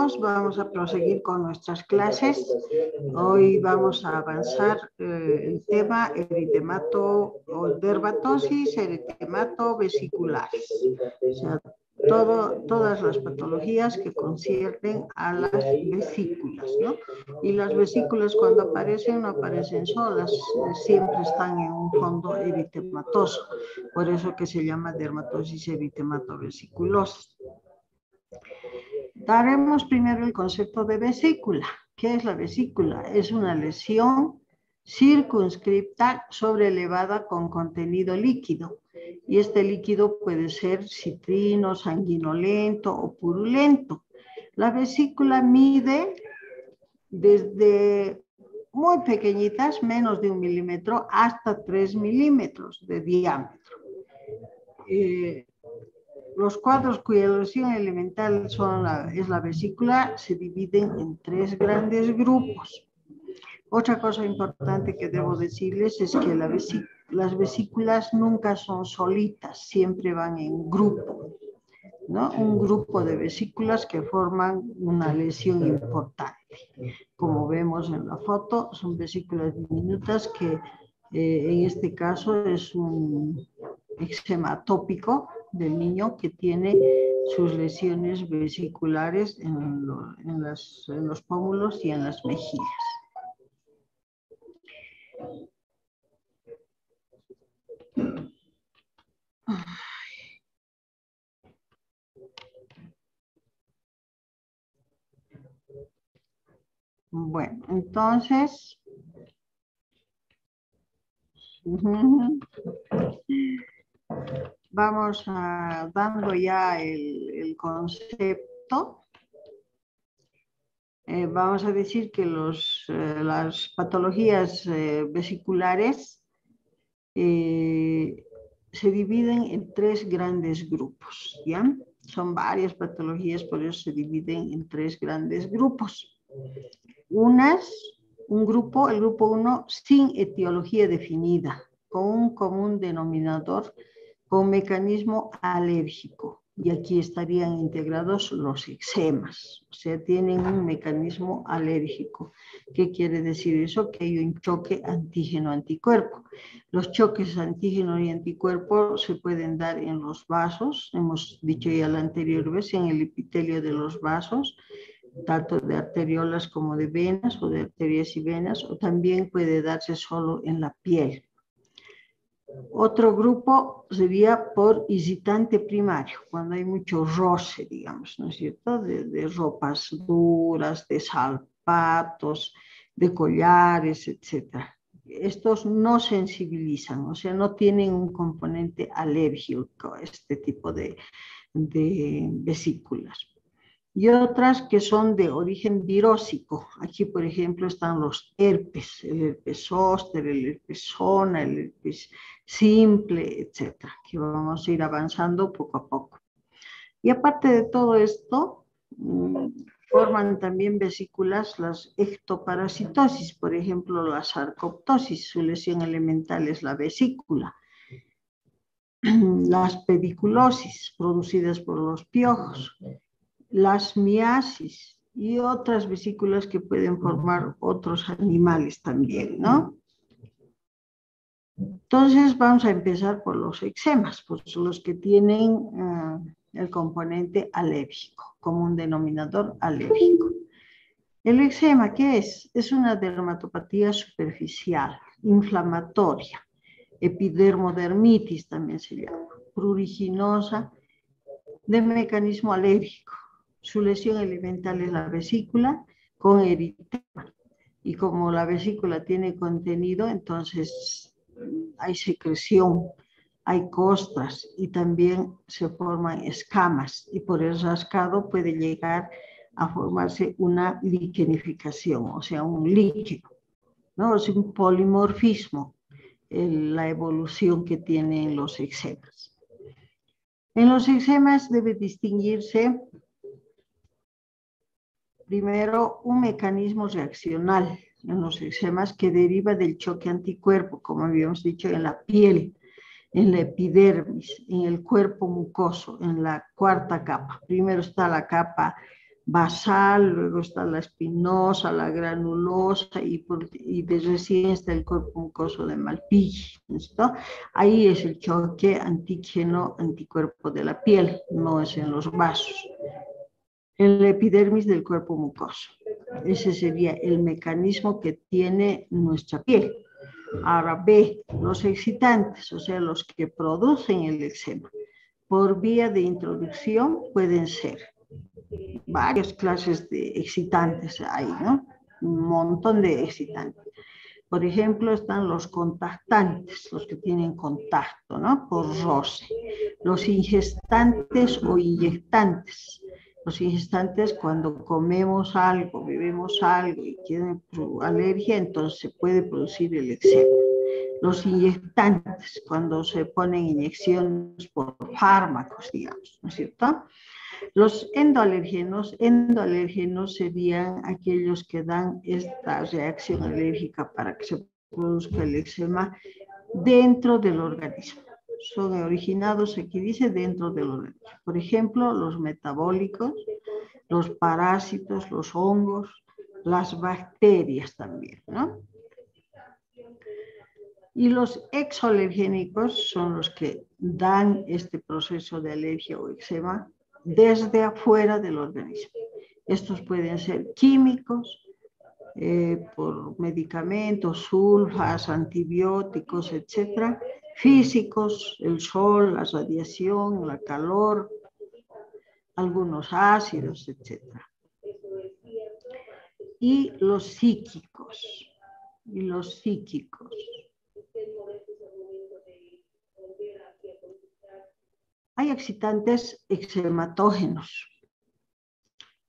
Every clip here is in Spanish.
hijos, vamos a proseguir con nuestras clases. Hoy vamos a avanzar el tema eritemato o dermatosis eritemato-vesiculares. O sea, todas las patologías que conciernen a las vesículas, ¿no? Y las vesículas cuando aparecen no aparecen solas, siempre están en un fondo eritematoso, por eso que se llama dermatosis eritematoveziculosa. Daremos primero el concepto de vesícula. ¿Qué es la vesícula? Es una lesión circunscripta sobreelevada con contenido líquido. Y este líquido puede ser citrino, sanguinolento o purulento. La vesícula mide desde muy pequeñitas, menos de 1 milímetro, hasta 3 milímetros de diámetro. Los cuadros cuya lesión elemental es la vesícula se dividen en 3 grandes grupos. Otra cosa importante que debo decirles es que las vesículas nunca son solitas, siempre van en grupo, ¿no? Un grupo de vesículas que forman una lesión importante. Como vemos en la foto, son vesículas diminutas que en este caso es un eczema atópico del niño que tiene sus lesiones vesiculares en los pómulos y en las mejillas. Bueno, entonces, vamos dando ya el concepto. Vamos a decir que las patologías vesiculares se dividen en 3 grandes grupos, ¿ya? Son varias patologías, por eso se dividen en 3 grandes grupos. El grupo 1, sin etiología definida, con un común denominador, con mecanismo alérgico. Y aquí estarían integrados los eczemas, o sea, tienen un mecanismo alérgico. ¿Qué quiere decir eso? Que hay un choque antígeno-anticuerpo. Los choques antígeno y anticuerpo se pueden dar en los vasos, hemos dicho ya la anterior vez, en el epitelio de los vasos, tanto de arteriolas como de venas o de arterias y venas, o también puede darse solo en la piel. Otro grupo sería por excitante primario, cuando hay mucho roce, digamos, ¿no es cierto? De ropas duras, de zapatos, de collares, etc. Estos no sensibilizan, o sea, no tienen un componente alérgico, este tipo de vesículas. Y otras que son de origen virósico. Aquí, por ejemplo, están los herpes, el herpes zóster, el herpes zona, el herpes simple, etcétera, que vamos a ir avanzando poco a poco. Y aparte de todo esto, forman también vesículas las ectoparasitosis, por ejemplo, la sarcoptosis, su lesión elemental es la vesícula. Las pediculosis, producidas por los piojos. Las miasis y otras vesículas que pueden formar otros animales también, ¿no? Entonces vamos a empezar por los eczemas, por los que tienen el componente alérgico, como un denominador alérgico. El eczema, ¿qué es? Es una dermatopatía superficial, inflamatoria, epidermodermitis también se llama, pruriginosa, de mecanismo alérgico. Su lesión elemental es la vesícula con eritema. Y como la vesícula tiene contenido, entonces hay secreción, hay costras y también se forman escamas. Y por el rascado puede llegar a formarse una liquenificación, o sea, un líquido, ¿no? Es un polimorfismo, la evolución que tienen los eczemas. En los eczemas debe distinguirse primero un mecanismo reaccional en los eczemas que deriva del choque anticuerpo, como habíamos dicho, en la piel, en la epidermis, en el cuerpo mucoso, en la 4ª capa. Primero está la capa basal, luego está la espinosa, la granulosa y de recién está el cuerpo mucoso de Malpighi, ¿no? Ahí es el choque antígeno-anticuerpo de la piel, no es en los vasos. En la epidermis del cuerpo mucoso. Ese sería el mecanismo que tiene nuestra piel. Ahora B, los excitantes, o sea, los que producen el eczema. Por vía de introducción pueden ser varias clases de excitantes hay, ¿no? Un montón de excitantes. Por ejemplo, están los contactantes, los que tienen contacto, ¿no? Por roce. Los ingestantes o inyectantes. Los ingestantes, cuando comemos algo, bebemos algo y tienen alergia, entonces se puede producir el eczema. Los inyectantes, cuando se ponen inyecciones por fármacos, digamos, ¿no es cierto? Los endoalérgenos serían aquellos que dan esta reacción alérgica para que se produzca el eczema dentro del organismo. Son originados, aquí dice, dentro del organismo. Por ejemplo, los metabólicos, los parásitos, los hongos, las bacterias también, ¿no? Y los exoalergénicos son los que dan este proceso de alergia o eczema desde afuera del organismo. Estos pueden ser químicos, por medicamentos, sulfas, antibióticos, etcétera, físicos, el sol, la radiación, la calor, algunos ácidos, etcétera. Y los psíquicos, Hay excitantes eczematógenos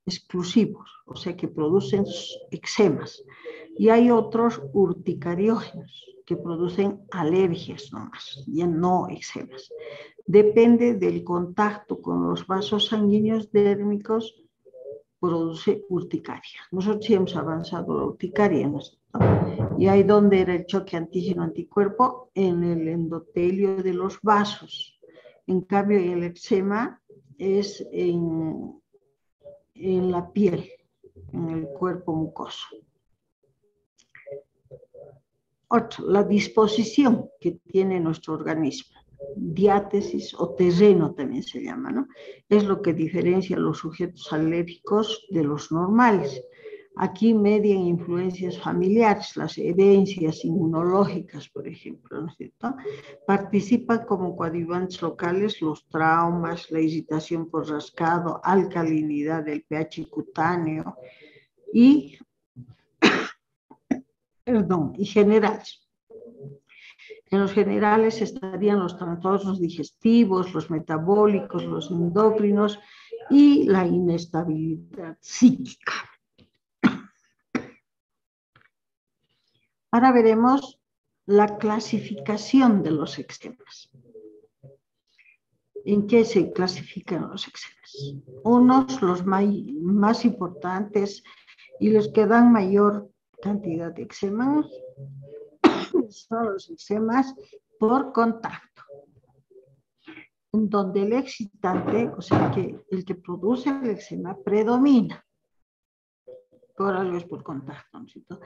exclusivos, o sea que producen eczemas, y hay otros urticariógenos que producen alergias nomás, ya no eczemas. Depende del contacto con los vasos sanguíneos dérmicos, produce urticaria. Nosotros sí hemos avanzado la urticaria, ¿no? Y ahí donde era el choque antígeno-anticuerpo, en el endotelio de los vasos. En cambio, el eczema es en la piel, en el cuerpo mucoso. Otro, la disposición que tiene nuestro organismo, diátesis o terreno también se llama, ¿no? Es lo que diferencia a los sujetos alérgicos de los normales. Aquí median influencias familiares, las herencias inmunológicas, por ejemplo, ¿no es cierto? Participan como coadyuvantes locales los traumas, la irritación por rascado, alcalinidad del pH cutáneo y generales. En los generales estarían los trastornos digestivos, los metabólicos, los endocrinos y la inestabilidad psíquica. Ahora veremos la clasificación de los eczemas. ¿En qué se clasifican los eczemas? Unos, los más importantes y los que dan mayor cantidad de eczemas, son los eczemas por contacto, en donde el excitante, o sea, el que produce el eczema predomina. Por algo es por contacto, ¿no es cierto?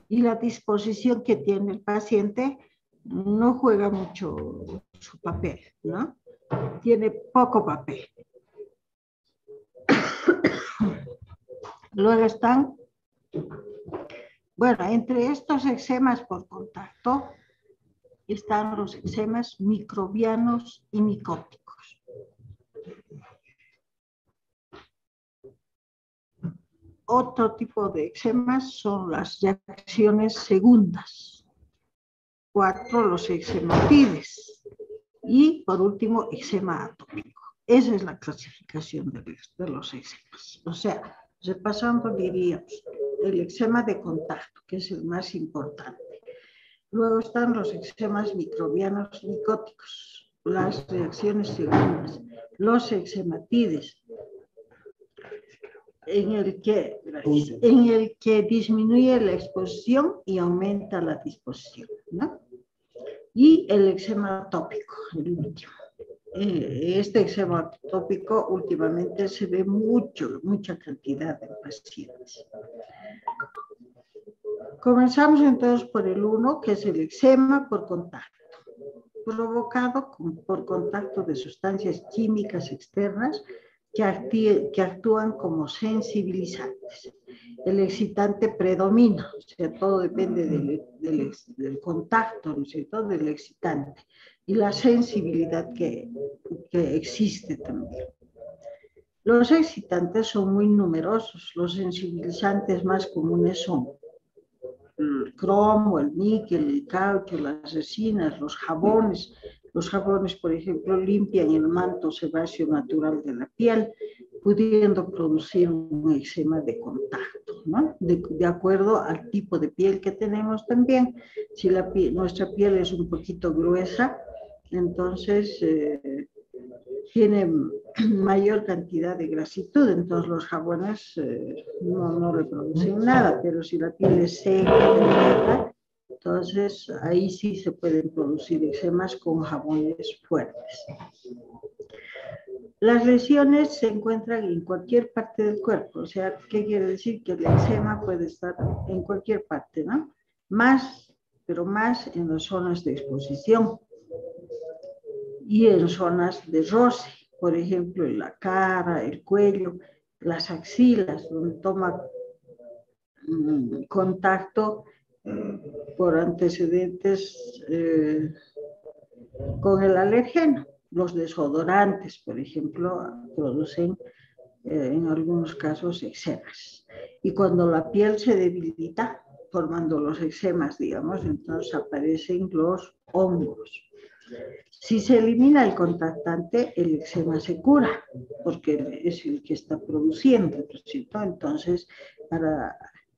Y la disposición que tiene el paciente no juega mucho su papel, ¿no? Tiene poco papel. Luego están, bueno, entre estos eczemas por contacto están los eczemas microbianos y micóticos. Otro tipo de eczemas son las reacciones segundas. 4, los eczematides. Y por último, eczema atópico. Esa es la clasificación de los eczemas. O sea, repasando diríamos el eczema de contacto, que es el más importante. Luego están los eczemas microbianos micóticos, las reacciones segundas, los eczematides, en el que disminuye la exposición y aumenta la disposición, ¿no? Y el eczema atópico, el último. este eczema atópico últimamente se ve mucha cantidad de pacientes. Comenzamos entonces por el 1, que es el eczema por contacto, provocado por contacto de sustancias químicas externas que actúan como sensibilizantes. El excitante predomina, o sea, todo depende del contacto, ¿no es cierto?, del excitante y la sensibilidad que existe también. Los excitantes son muy numerosos. Los sensibilizantes más comunes son el cromo, el níquel, el caucho, las resinas, los jabones. Los jabones, por ejemplo, limpian el manto sebáceo natural de la piel, pudiendo producir un eczema de contacto, ¿no? De acuerdo al tipo de piel que tenemos también. Si nuestra piel es un poquito gruesa, entonces tiene mayor cantidad de grasitud, entonces los jabones no reproducen nada, pero si la piel es seca, delgada, entonces ahí sí se pueden producir eczemas con jabones fuertes. Las lesiones se encuentran en cualquier parte del cuerpo, o sea, ¿qué quiere decir? Que el eczema puede estar en cualquier parte, ¿no? Pero más en las zonas de exposición y en zonas de roce, por ejemplo, en la cara, el cuello, las axilas, donde toma contacto por antecedentes con el alergeno. Los desodorantes, por ejemplo, producen en algunos casos eczemas. Y cuando la piel se debilita, formando los eczemas, digamos, entonces aparecen los hongos. Si se elimina el contactante, el eczema se cura, porque es el que está produciendo, ¿cierto? Entonces,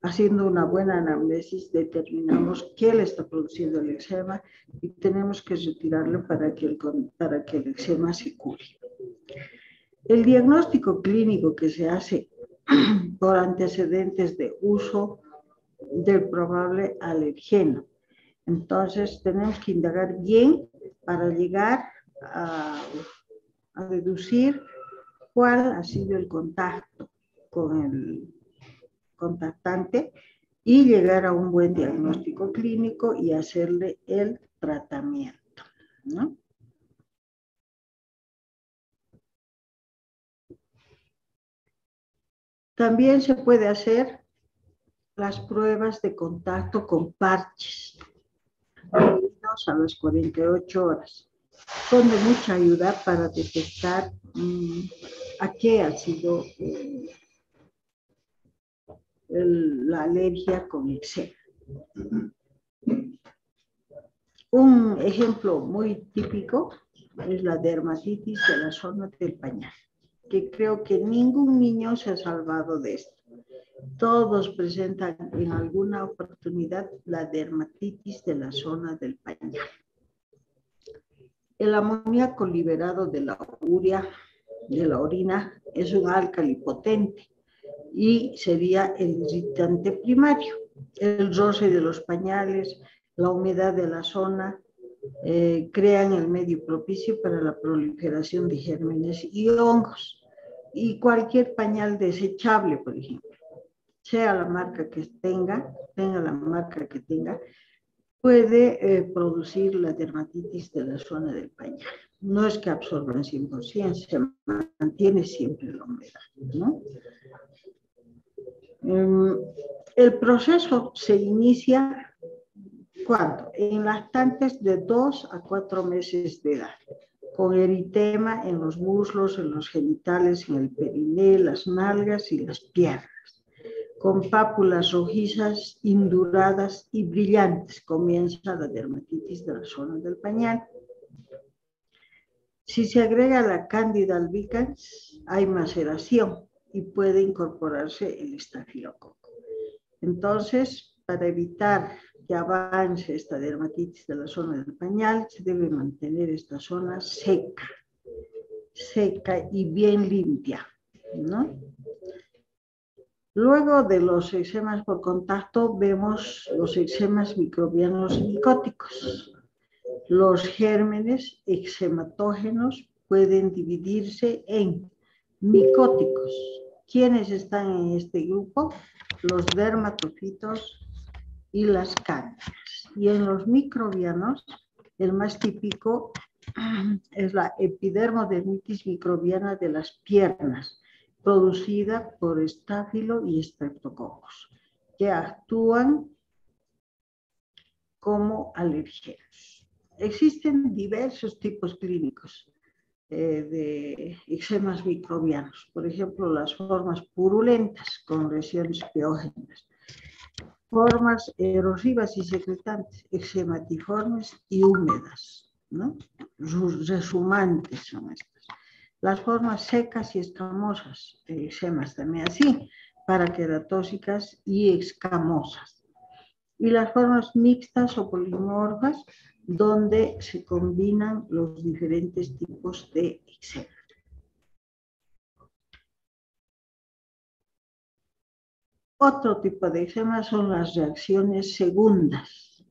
haciendo una buena anamnesis, determinamos qué le está produciendo el eczema y tenemos que retirarlo para que el eczema se cure. El diagnóstico clínico que se hace por antecedentes de uso del probable alergeno. Entonces, tenemos que indagar bien para llegar a deducir cuál ha sido el contacto con el contactante y llegar a un buen diagnóstico clínico y hacerle el tratamiento, ¿no? También se puede hacer las pruebas de contacto con parches a las 48 horas. Son de mucha ayuda para detectar a qué ha sido la alergia con eczema. Un ejemplo muy típico es la dermatitis de la zona del pañal, que creo que ningún niño se ha salvado de esto. Todos presentan en alguna oportunidad la dermatitis de la zona del pañal. El amoníaco liberado de la orina, es un álcali potente y sería el irritante primario. El roce de los pañales, la humedad de la zona, crean el medio propicio para la proliferación de gérmenes y hongos. Y cualquier pañal desechable, por ejemplo, sea la marca que tenga la marca que tenga, puede producir la dermatitis de la zona del pañal. No es que absorban 100%, se mantiene siempre la humedad, ¿no? El proceso se inicia ¿cuándo? En lactantes de 2 a 4 meses de edad, con eritema en los muslos, en los genitales, en el periné, las nalgas y las piernas, con pápulas rojizas, induradas y brillantes. Comienza la dermatitis de la zona del pañal. Si se agrega la Candida albicans, hay maceración y puede incorporarse el estafilococo. Entonces, para evitar que avance esta dermatitis de la zona del pañal, se debe mantener esta zona seca y bien limpia, ¿no? Luego de los eczemas por contacto, vemos los eczemas microbianos micóticos, los gérmenes eczematógenos pueden dividirse en micóticos. ¿Quiénes están en este grupo? Los dermatofitos y las cándidas. Y en los microbianos, el más típico es la epidermodermitis microbiana de las piernas, producida por estáfilo y estreptococos, que actúan como alergenos. Existen diversos tipos clínicos de eczemas microbianos, por ejemplo, las formas purulentas con lesiones piógenas, formas erosivas y secretantes, eczematiformes y húmedas, ¿no? Resumantes son estas. Las formas secas y escamosas, eczemas también así, paraqueratóxicas y escamosas. Y las formas mixtas o polimorfas, donde se combinan los diferentes tipos de eczema. Otro tipo de eczema son las reacciones segundas.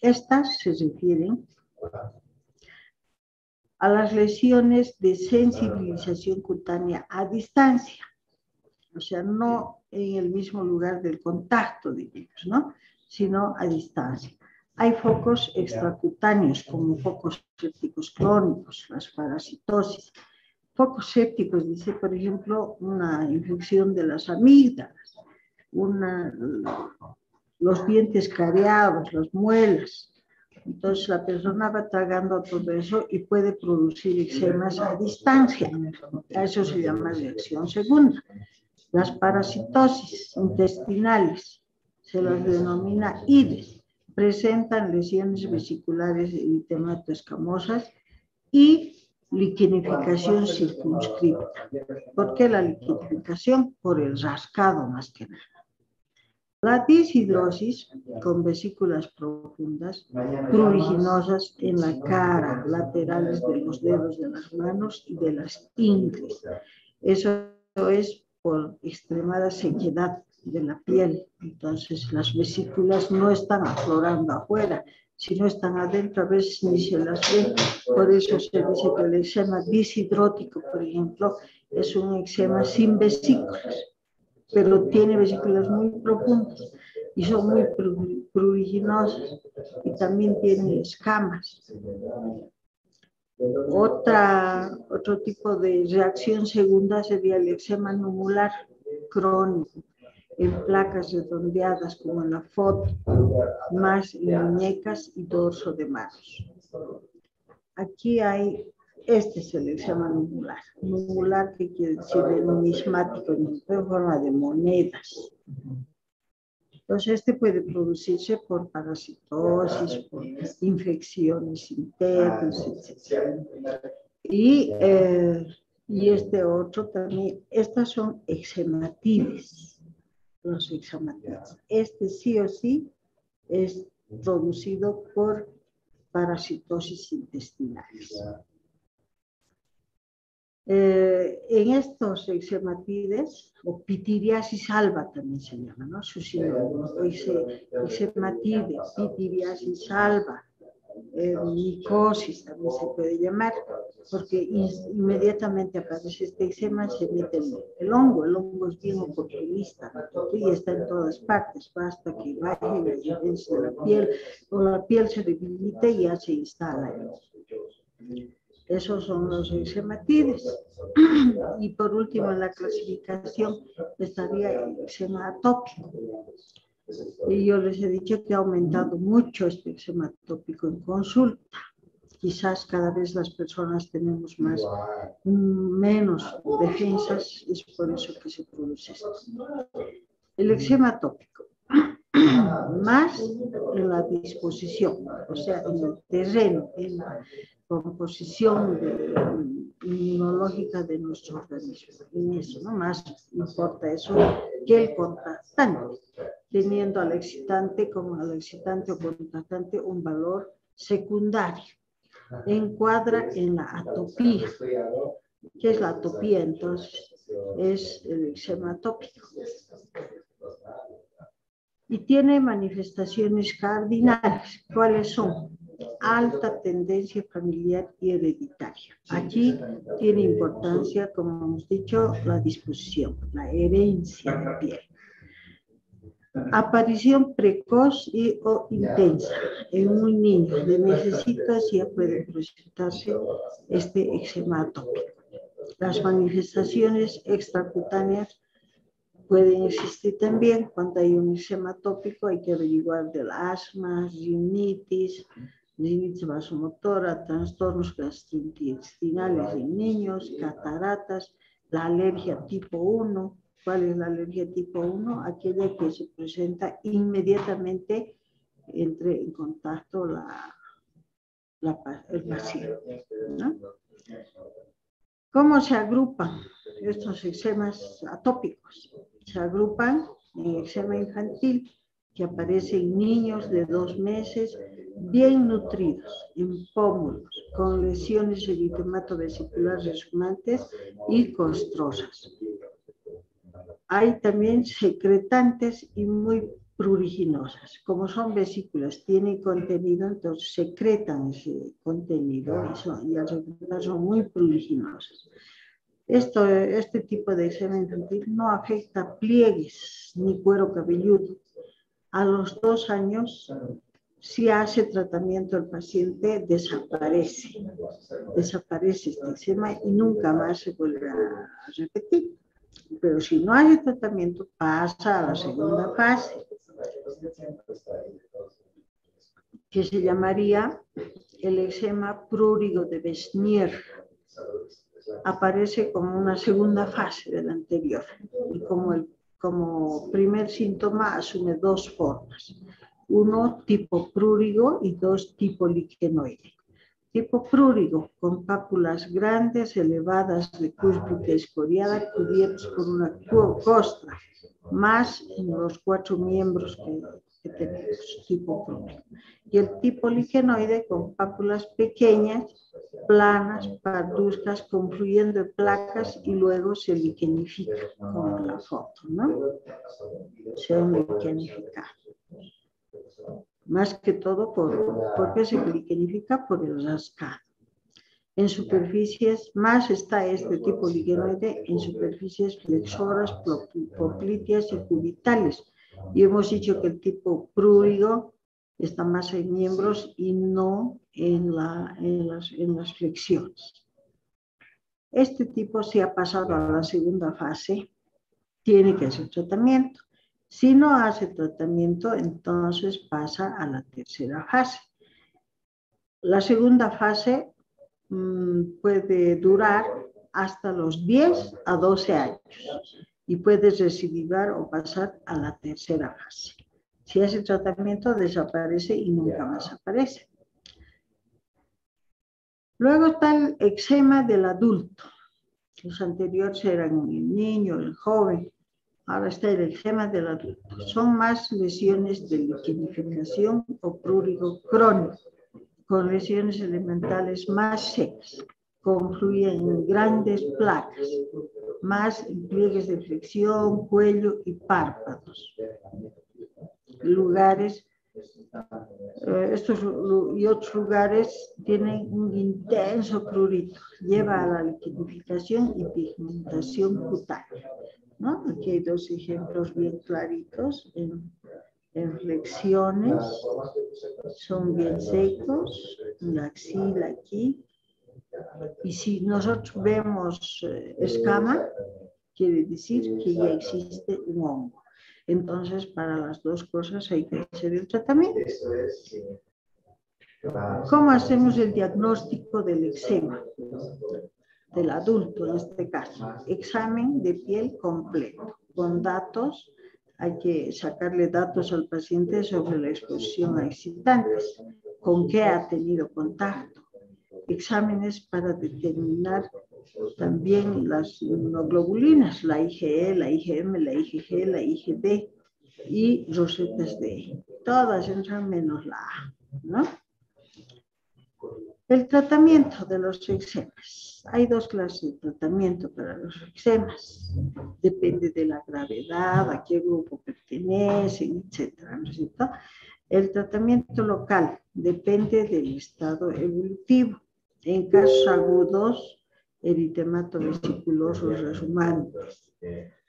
Estas se refieren a las lesiones de sensibilización cutánea a distancia, o sea, no en el mismo lugar del contacto, digamos, ¿no? Sino a distancia. Hay focos extracutáneos, como focos sépticos crónicos, las parasitosis. Focos sépticos, dice, por ejemplo, una infección de las amígdalas, los dientes cariados, las muelas. Entonces la persona va tragando todo eso y puede producir eczemas a distancia. A eso se llama reacción segunda. Las parasitosis intestinales se las denomina IDES. Presentan lesiones vesiculares eritematoescamosas y liquenificación circunscripta. ¿Por qué la liquenificación? Por el rascado más que nada. La deshidrosis con vesículas profundas, pruriginosas en la cara, laterales de los dedos de las manos y de las ingles. Eso es por extremada sequedad de la piel. Entonces las vesículas no están aflorando afuera, sino están adentro, a veces ni se las ve. Por eso se dice que el eczema deshidrótico, por ejemplo, es un eczema sin vesículas, pero tiene vesículas muy profundas y son muy pruriginosas y también tiene escamas. Otro tipo de reacción segunda sería el eczema nubular crónico, en placas redondeadas como en la foto, más en muñecas y dorso de manos. Aquí este es el eczema nubular. Nubular, que quiere decir de numismático, en forma de monedas. Entonces, este puede producirse por parasitosis, por infecciones internas, etc. Y este otro también, estas son eczematides, los eczematides. Este sí o sí es producido por parasitosis intestinales. En estos eczematides, o pitiriasis alba también se llama, ¿no? Su sinónimo, eczematide, pitiriasis alba, micosis también se puede llamar, porque inmediatamente aparece este eczema, se mete el hongo es bien oportunista, ¿no? Y está en todas partes, basta que baje la adherencia de la piel, o la piel se debilita y ya se instala ahí. Esos son los eczematides. Y por último, en la clasificación estaría el eczema atópico. Y yo les he dicho que ha aumentado mucho este eczema atópico en consulta. Quizás cada vez las personas tenemos menos defensas, es por eso que se produce esto. El eczema atópico, más en la disposición, o sea, en el terreno, en la composición inmunológica de nuestro organismo. En eso, ¿no? Más importa eso que el contrastante, teniendo al excitante como al excitante o contrastante un valor secundario. Encuadra en la atopía. ¿Qué es la atopía entonces? Es el eczema atópico. Y tiene manifestaciones cardinales. ¿Cuáles son? alta tendencia familiar y hereditaria. Aquí tiene importancia, como hemos dicho, la disposición, la herencia de piel. Aparición precoz o intensa en un niño de necesitas ya puede presentarse este eczema atópico. Las manifestaciones extracutáneas pueden existir también cuando hay un eczema atópico. Hay que averiguar del asma, rinitis vasomotora, trastornos gastrointestinales en niños, cataratas, la alergia tipo 1. ¿Cuál es la alergia tipo 1? Aquella que se presenta inmediatamente entre en contacto el paciente, ¿no? ¿Cómo se agrupan estos eczemas atópicos? Se agrupan en eczema infantil, que aparece en niños de 2 meses, bien nutridos, en pómulos, con lesiones eritematovesiculares resumantes y costrosas. Hay también secretantes y muy pruriginosas. Como son vesículas, tienen contenido, entonces secretan ese contenido y al secretar son muy pruriginosas. Este tipo de eczema infantil no afecta pliegues ni cuero cabelludo. A los 2 años, si hace tratamiento el paciente, desaparece este eczema y nunca más se vuelve a repetir. Pero si no hay tratamiento, pasa a la segunda fase, que se llamaría el eczema prurigo de Besnier. Aparece como una segunda fase de la anterior y como primer síntoma asume 2 formas. 1 tipo prurigo y 2 tipo liquenoide. Tipo prurigo, con pápulas grandes, elevadas, de cúspide escoriada, cubiertas por una costra, más en los 4 miembros que tenemos, tipo prurigo. Y el tipo liquenoide, con pápulas pequeñas, planas, parduzcas, confluyendo en placas y luego se liquenifica, como en la foto, ¿no? Se han liquenificado. Más que todo, porque se liquenifica por el rascado. En superficies, más está este tipo liquenoide en superficies flexoras, popliteas y cubitales. Y hemos dicho que el tipo prurigo está más en miembros y no en las flexiones. Este tipo, si ha pasado a la segunda fase, tiene que hacer tratamiento. Si no hace tratamiento, entonces pasa a la tercera fase. La segunda fase puede durar hasta los 10 a 12 años y puede recidivar o pasar a la tercera fase. Si hace tratamiento, desaparece y nunca más aparece. Luego está el eczema del adulto. Los anteriores eran el niño, el joven. Ahora está el eczema del adulto. Son más lesiones de liquenificación o prurigo crónico, con lesiones elementales más secas. Confluyen en grandes placas, más en pliegues de flexión, cuello y párpados. Estos y otros lugares tienen un intenso prurito, lleva a la liquenificación y pigmentación cutánea, ¿no? Aquí hay 2 ejemplos bien claritos en flexiones, son bien secos, en la axila aquí, y si nosotros vemos escama, quiere decir que ya existe un hongo. Entonces, para las 2 cosas hay que hacer el tratamiento. ¿Cómo hacemos el diagnóstico del eczema? Del adulto, en este caso. Examen de piel completo, con datos. Hay que sacarle datos al paciente sobre la exposición a excitantes, con qué ha tenido contacto. Exámenes para determinar también las inmunoglobulinas, la IgE, la IgM, la IgG, la IgD y rosetas D. Todas entran menos la A, ¿no? El tratamiento de los eczemas. Hay 2 clases de tratamiento para los eczemas. Depende de la gravedad, a qué grupo pertenecen, etc., ¿no es cierto? El tratamiento local depende del estado evolutivo. En casos agudos, eritemato vesiculoso resumantes.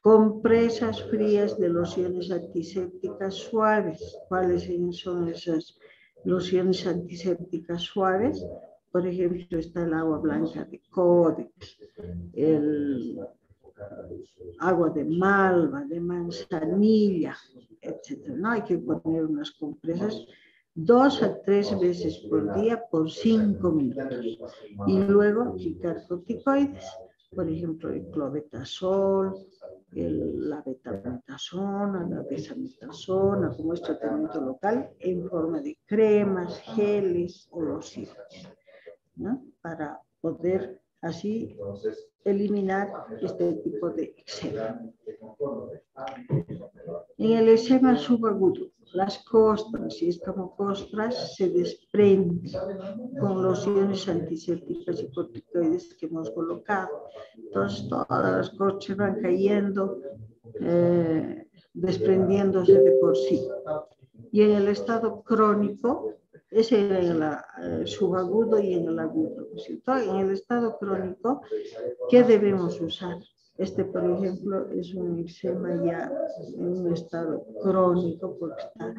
Compresas frías de lociones antisépticas suaves. ¿Cuáles son esas lociones antisépticas suaves? Por ejemplo, está el agua blanca de Codex, el agua de malva, de manzanilla, etc. No hay que poner unas compresas 2 a 3 veces por día por 5 minutos. Y luego aplicar corticoides, por ejemplo, el clobetasol, la betametasona, la desametasona, como es tratamiento local, en forma de cremas, geles o lociones, ¿no? Para poder así eliminar este tipo de eczema. En el eczema subagudo, las costras y escamocostras se desprenden con lociones antisépticas y corticoides que hemos colocado. Entonces, todas las costras van cayendo, desprendiéndose de por sí. Y en el estado crónico, ese era en el subagudo y en el agudo, ¿no es cierto? En el estado crónico, ¿qué debemos usar? Por ejemplo, es un eczema ya en un estado crónico porque está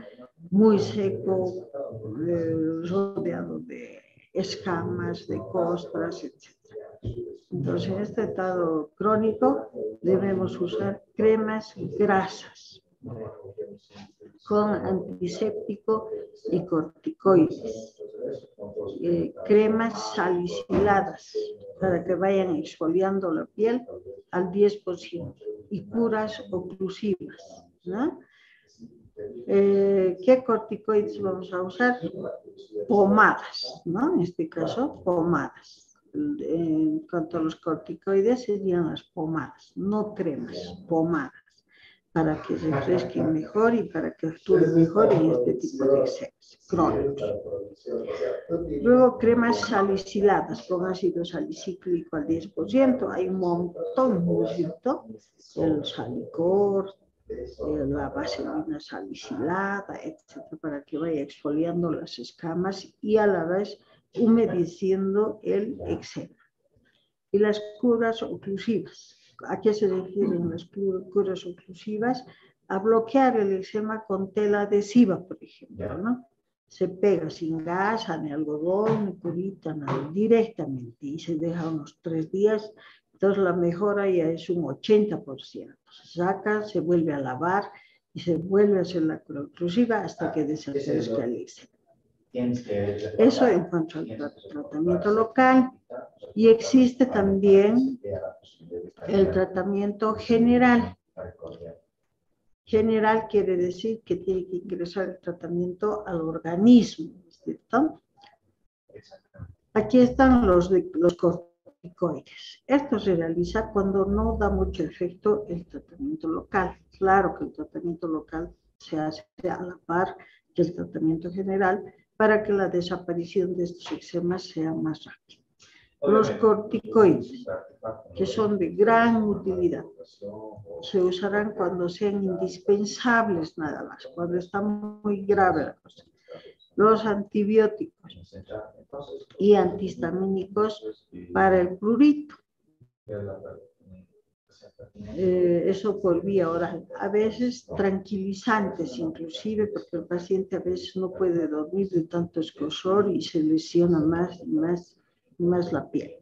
muy seco, rodeado de escamas, de costras, etc. Entonces, en este estado crónico debemos usar cremas grasas con antiséptico y corticoides, cremas saliciladas para que vayan exfoliando la piel al 10% y curas oclusivas, ¿no? ¿Qué corticoides vamos a usar? Pomadas, ¿no? En este caso, pomadas. En cuanto a los corticoides, serían las pomadas, no cremas, pomadas, para que refresquen mejor y para que actúen mejor en este tipo de eczemas crónicos. Luego, cremas saliciladas con ácido salicílico al 10%. Hay un montón, ¿no es cierto? El salicor, la vaselina salicilada, etcétera, para que vaya exfoliando las escamas y a la vez humedeciendo el eczema. Y las curas oclusivas. ¿A qué se refieren las curas oclusivas? A bloquear el eczema con tela adhesiva, por ejemplo, ¿no? Se pega sin gasa, ni algodón, ni curita, nada, directamente, y se deja unos 3 días. Entonces la mejora ya es un 80%. Se saca, se vuelve a lavar y se vuelve a hacer la cura oclusiva hasta que desaparezca el eczema. Eso en cuanto al tratamiento local. Y existe también el tratamiento general. General quiere decir que tiene que ingresar el tratamiento al organismo, ¿cierto? Aquí están los corticoides. Esto se realiza cuando no da mucho efecto el tratamiento local. Claro que el tratamiento local se hace a la par que el tratamiento general para que la desaparición de estos eczemas sea más rápida. Los corticoides, que son de gran utilidad, se usarán cuando sean indispensables nada más, cuando está muy grave la cosa. Los antibióticos y antihistamínicos para el prurito. Eso por vía oral. A veces tranquilizantes inclusive, porque el paciente a veces no puede dormir de tanto escozor y se lesiona más y más la piel.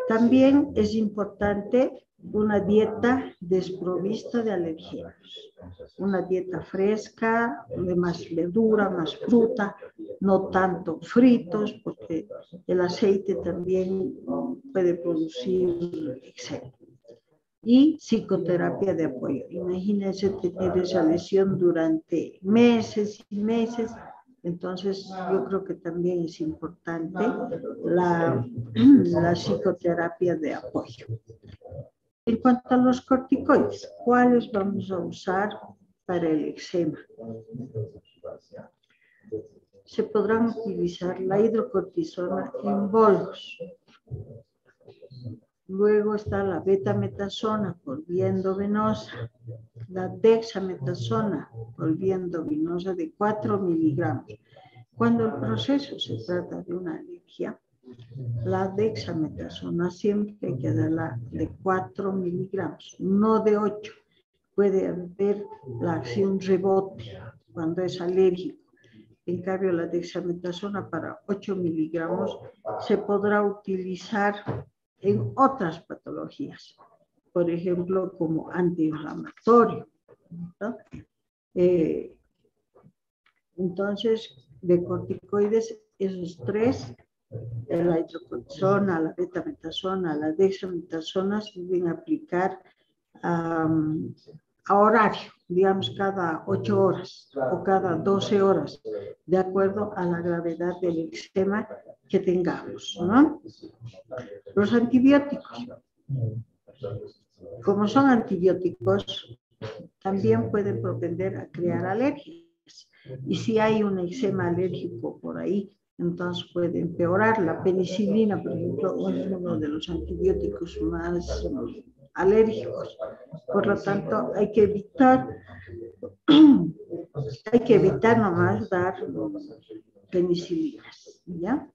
También es importante una dieta desprovista de alergenos, una dieta fresca, de más verdura, más fruta, no tanto fritos, porque el aceite también puede producir eczema. Y psicoterapia de apoyo. Imagínense tener esa lesión durante meses y meses. Entonces, yo creo que también es importante la psicoterapia de apoyo. En cuanto a los corticoides, ¿cuáles vamos a usar para el eczema? Se podrán utilizar la hidrocortisona en bolos. Luego está la betametasona por vía endovenosa, la dexametasona por vía endovenosa de 4 miligramos. Cuando el proceso se trata de una alergia, la dexametasona siempre hay que darla de 4 miligramos, no de 8. Puede haber la acción rebote cuando es alérgico. En cambio, la dexametasona para 8 miligramos se podrá utilizar en otras patologías, por ejemplo, como antiinflamatorio, ¿no? Entonces, de corticoides, esos tres, la hidrocortisona, la betametasona, la dexametasona, se deben aplicar a horario, digamos cada 8 horas o cada 12 horas, de acuerdo a la gravedad del eczema que tengamos, ¿no? Los antibióticos, como son antibióticos, también pueden propender a crear alergias. Y si hay un eczema alérgico por ahí, entonces puede empeorar. La penicilina, por ejemplo, es uno de los antibióticos más alérgicos. Por lo tanto, hay que evitar nomás dar penicilinas, ¿ya?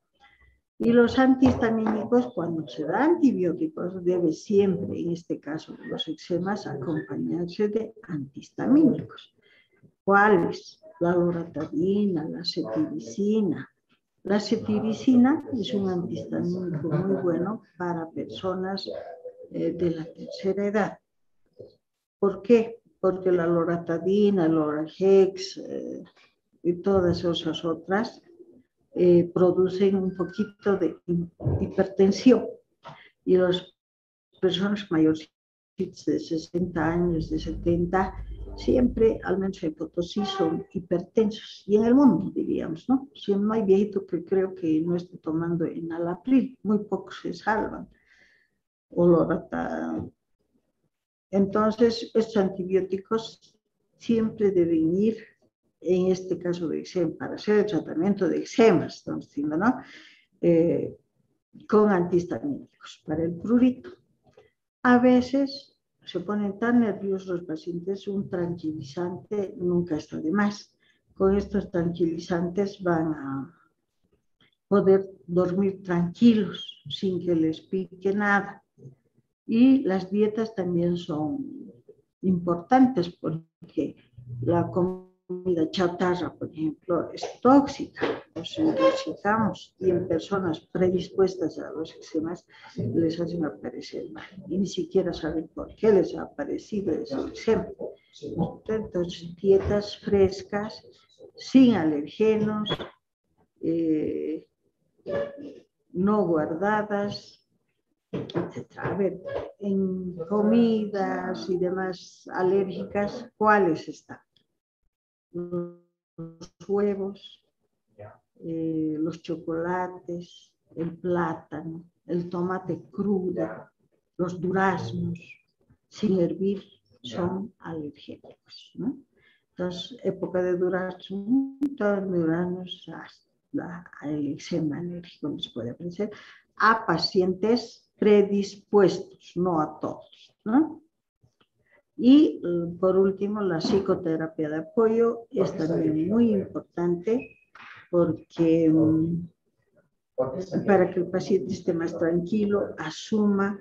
Y los antihistamínicos, cuando se da antibióticos, debe siempre, en este caso de los eczemas, acompañarse de antihistamínicos. ¿Cuáles? La loratadina, la cetiricina. La cetiricina es un antihistamínico muy bueno para personas de la tercera edad. ¿Por qué? Porque la loratadina, el Loragex y todas esas otras producen un poquito de hipertensión. Y las personas mayores de 60 años, de 70, siempre, al menos en Potosí, son hipertensos. Y en el mundo, diríamos, ¿no? Si no hay viejito que creo que no esté tomando enalapril, muy pocos se salvan. O loratadina. Entonces, estos antibióticos siempre deben ir, en este caso de eczema, para hacer el tratamiento de eczemas, estamos diciendo, ¿no? Con antihistamínicos para el prurito. A veces se ponen tan nerviosos los pacientes, un tranquilizante nunca está de más. Con estos tranquilizantes van a poder dormir tranquilos, sin que les pique nada. Y las dietas también son importantes porque la comida chatarra, por ejemplo, es tóxica. Nos intoxicamos y en personas predispuestas a los eczemas les hacen aparecer mal. Y ni siquiera saben por qué les ha aparecido ese eczema. Entonces, dietas frescas, sin alergenos, no guardadas, etc. A ver, en comidas y demás alérgicas, ¿cuáles están? Los huevos, los chocolates, el plátano, el tomate crudo, los duraznos, sin hervir, son alergénicos, ¿no? Entonces, época de duraznos, el eczema alérgico les puede aparecer a pacientes predispuestos, no a todos, ¿no? Y por último, la psicoterapia de apoyo es también muy importante porque para que el paciente esté más tranquilo, asuma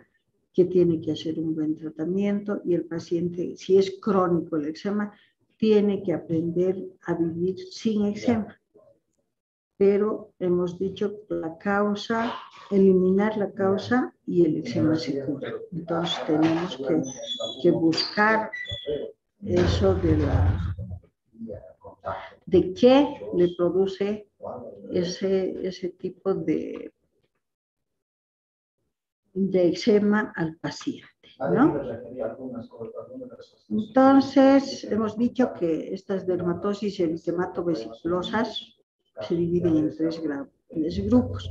que tiene que hacer un buen tratamiento y el paciente, si es crónico el eczema, tiene que aprender a vivir sin eczema. Pero hemos dicho la causa, eliminar la causa y el eczema se cura. Entonces tenemos que buscar eso de qué le produce ese tipo de eczema al paciente, ¿no? Entonces, hemos dicho que estas dermatosis eritematovesiculosas se dividen en tres grupos.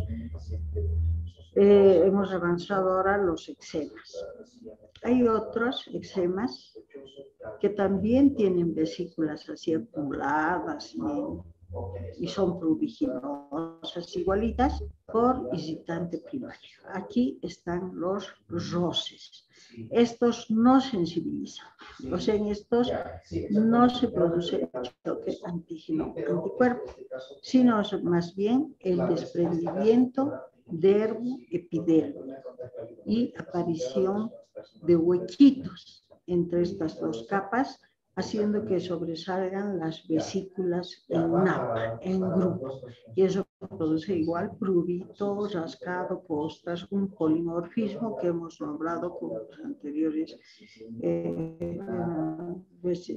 Hemos avanzado ahora a los eczemas. Hay otros eczemas que también tienen vesículas así acumuladas y son pruriginosas igualitas por excitante primario. Aquí están los roces. Estos no sensibilizan. O sea, en estos no se produce choque antígeno-anticuerpo, sino más bien el desprendimiento dermo-epidermo y aparición de huequitos entre estas dos capas, haciendo que sobresalgan las vesículas en napa, en grupo. Y eso produce igual prurito, rascado, costras, un polimorfismo que hemos nombrado con los anteriores,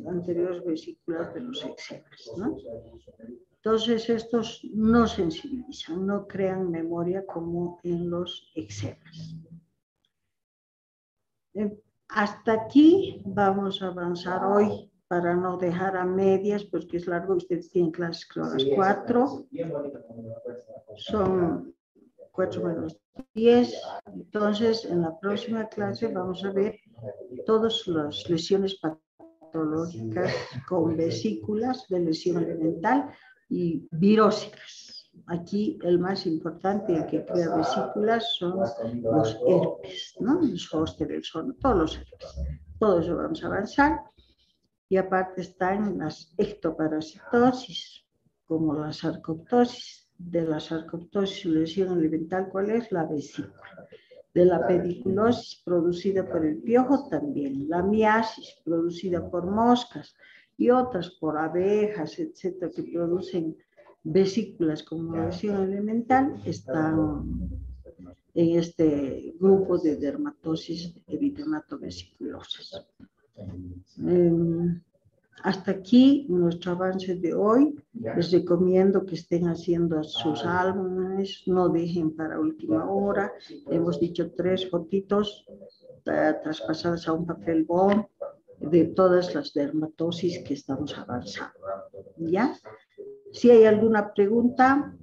anteriores vesículas de los eczemas, ¿no? Entonces, estos no sensibilizan, no crean memoria como en los eczemas. Hasta aquí vamos a avanzar hoy para no dejar a medias, porque es largo. Ustedes tienen clases creo a las 4. Son 4 menos 10. Entonces, en la próxima clase vamos a ver todas las lesiones patológicas con vesículas de lesión elemental y virósicas. Aquí el más importante, el que crea vesículas, son los herpes, ¿no? Los Foster, todos los herpes. Todo eso vamos a avanzar. Y aparte están las ectoparasitosis, como la sarcoptosis. De la sarcoptosis, lesión elemental, ¿cuál es? La vesícula. De la pediculosis producida por el piojo también. La miasis producida por moscas y otras por abejas, etcétera, que producen vesículas como lesión elemental, están en este grupo de dermatosis eritematovesiculosas. Hasta aquí nuestro avance de hoy. Les recomiendo que estén haciendo sus álbumes, no dejen para última hora. Hemos dicho 3 fotitos traspasadas a un papel bond de todas las dermatosis que estamos avanzando. ¿Ya? Si hay alguna pregunta.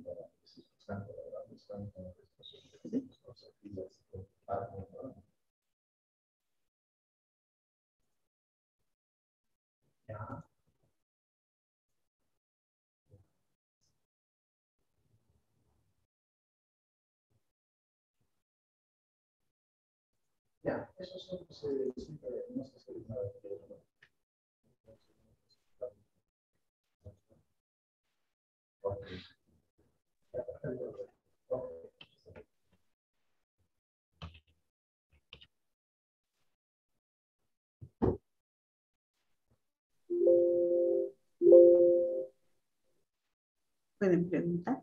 ¿Pueden preguntar?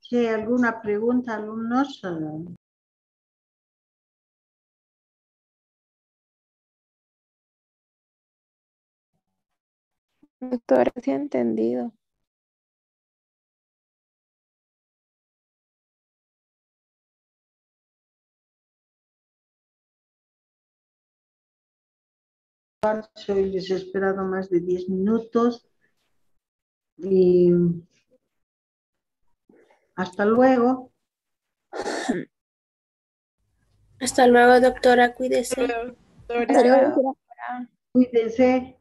Si hay alguna pregunta, alumnos. Doctora, sí he entendido. Soy desesperado más de 10 minutos. Y hasta luego. Hasta luego, doctora. Cuídese. Hasta luego, doctora. Cuídense.